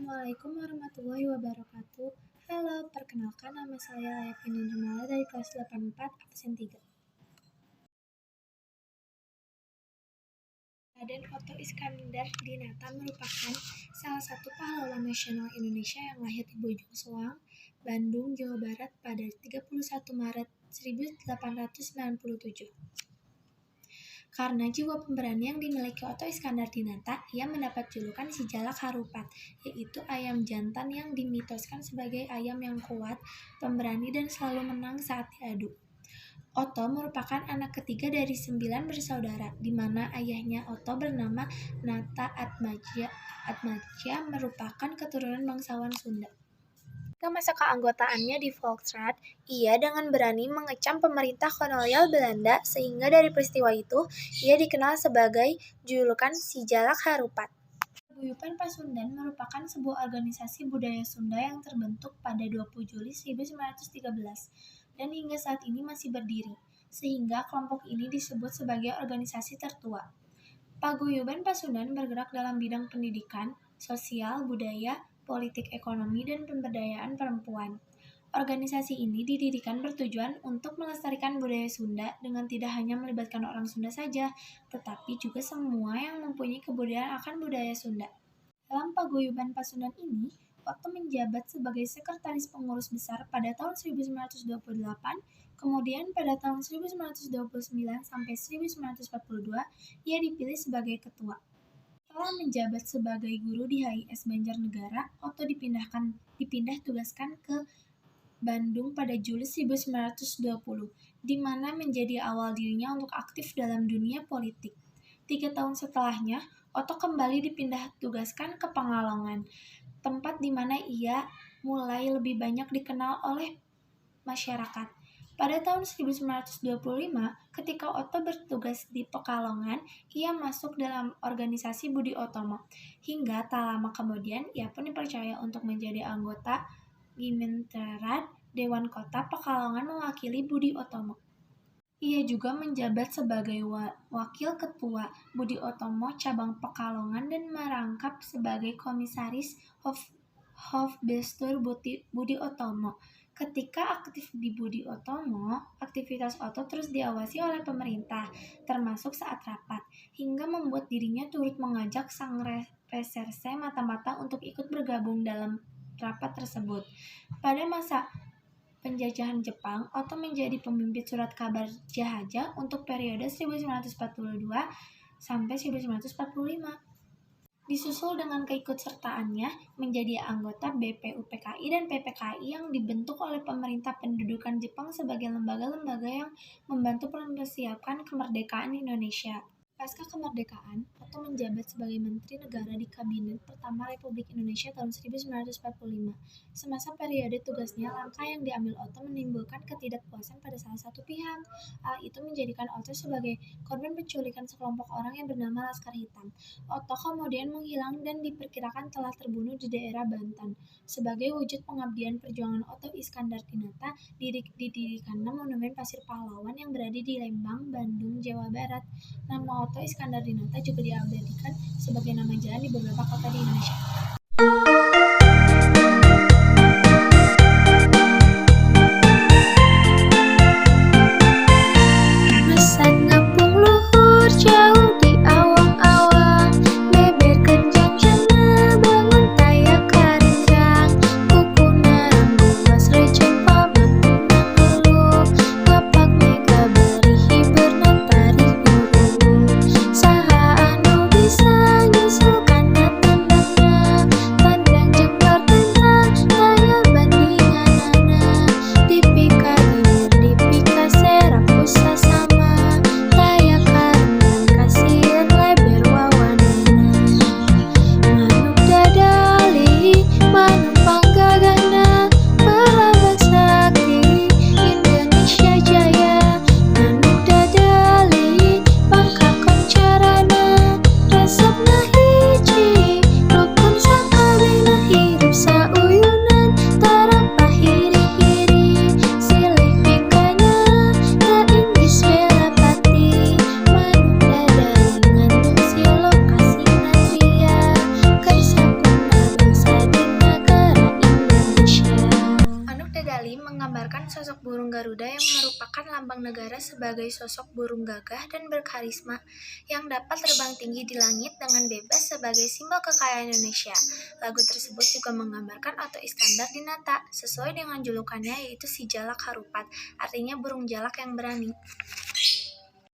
Assalamualaikum warahmatullahi wabarakatuh. Halo, perkenalkan nama saya Levina Nurmala dari kelas 84 absen 3. Raden Otto Iskandar Dinata merupakan salah satu pahlawan nasional Indonesia yang lahir di Bojong Soang, Bandung, Jawa Barat pada 31 Maret 1897. Karena jiwa pemberani yang dimiliki Otto Iskandar Dinata, ia mendapat julukan si Jalak Harupat, yaitu ayam jantan yang dimitoskan sebagai ayam yang kuat, pemberani dan selalu menang saat diadu. Otto merupakan anak ketiga dari 9 bersaudara, di mana ayahnya Otto bernama Nata Atmaja merupakan keturunan bangsawan Sunda. Ke masa keanggotaannya di Volksraad, ia dengan berani mengecam pemerintah kolonial Belanda sehingga dari peristiwa itu, ia dikenal sebagai julukan si Jalak Harupat. Paguyuban Pasundan merupakan sebuah organisasi budaya Sunda yang terbentuk pada 20 Juli 1913 dan hingga saat ini masih berdiri, sehingga kelompok ini disebut sebagai organisasi tertua. Paguyuban Pasundan bergerak dalam bidang pendidikan, sosial, budaya, politik ekonomi, dan pemberdayaan perempuan. Organisasi ini didirikan bertujuan untuk melestarikan budaya Sunda dengan tidak hanya melibatkan orang Sunda saja, tetapi juga semua yang mempunyai kebudayaan akan budaya Sunda. Dalam Paguyuban Pasundan ini, Otto menjabat sebagai sekretaris pengurus besar pada tahun 1928, kemudian pada tahun 1929 sampai 1942, ia dipilih sebagai ketua. Setelah menjabat sebagai guru di HIS Banjarnegara, Otto dipindah tugaskan ke Bandung pada Juli 1920, di mana menjadi awal dirinya untuk aktif dalam dunia politik. 3 tahun setelahnya, Otto kembali dipindah tugaskan ke Pekalongan, tempat di mana ia mulai lebih banyak dikenal oleh masyarakat. Pada tahun 1925, ketika Otto bertugas di Pekalongan, ia masuk dalam organisasi Budi Otomo. Hingga tak lama kemudian, ia pun dipercaya untuk menjadi anggota Gimenterad Dewan Kota Pekalongan mewakili Budi Otomo. Ia juga menjabat sebagai wakil ketua Budi Otomo cabang Pekalongan dan merangkap sebagai komisaris Hofbestur Budi Otomo. Ketika aktif di Budi Otomo, aktivitas Otto terus diawasi oleh pemerintah, termasuk saat rapat, hingga membuat dirinya turut mengajak sang reserse mata-mata untuk ikut bergabung dalam rapat tersebut. Pada masa penjajahan Jepang, Otto menjadi pemimpin surat kabar Jahaja untuk periode 1942 sampai 1945. Disusul dengan keikutsertaannya menjadi anggota BPUPKI dan PPKI yang dibentuk oleh pemerintah pendudukan Jepang sebagai lembaga-lembaga yang membantu mempersiapkan kemerdekaan Indonesia. Pasca kemerdekaan, Otto menjabat sebagai Menteri Negara di Kabinet Pertama Republik Indonesia tahun 1945. Semasa periode tugasnya, langkah yang diambil Otto menimbulkan ketidakpuasan pada salah satu pihak. Hal itu menjadikan Otto sebagai korban penculikan sekelompok orang yang bernama Laskar Hitam. Otto kemudian menghilang dan diperkirakan telah terbunuh di daerah Banten. Sebagai wujud pengabdian perjuangan Otto Iskandar Dinata, didirikanlah Monumen Pasir Pahlawan yang berada di Lembang, Bandung, Jawa Barat. Nama Otto Iskandar Dinata juga diabadikan sebagai nama jalan di beberapa kota di Indonesia. Burung Garuda yang merupakan lambang negara sebagai sosok burung gagah dan berkarisma yang dapat terbang tinggi di langit dengan bebas sebagai simbol kekayaan Indonesia. Lagu tersebut juga menggambarkan Oto Iskandar-Dinata sesuai dengan julukannya yaitu si Jalak Harupat, artinya burung jalak yang berani.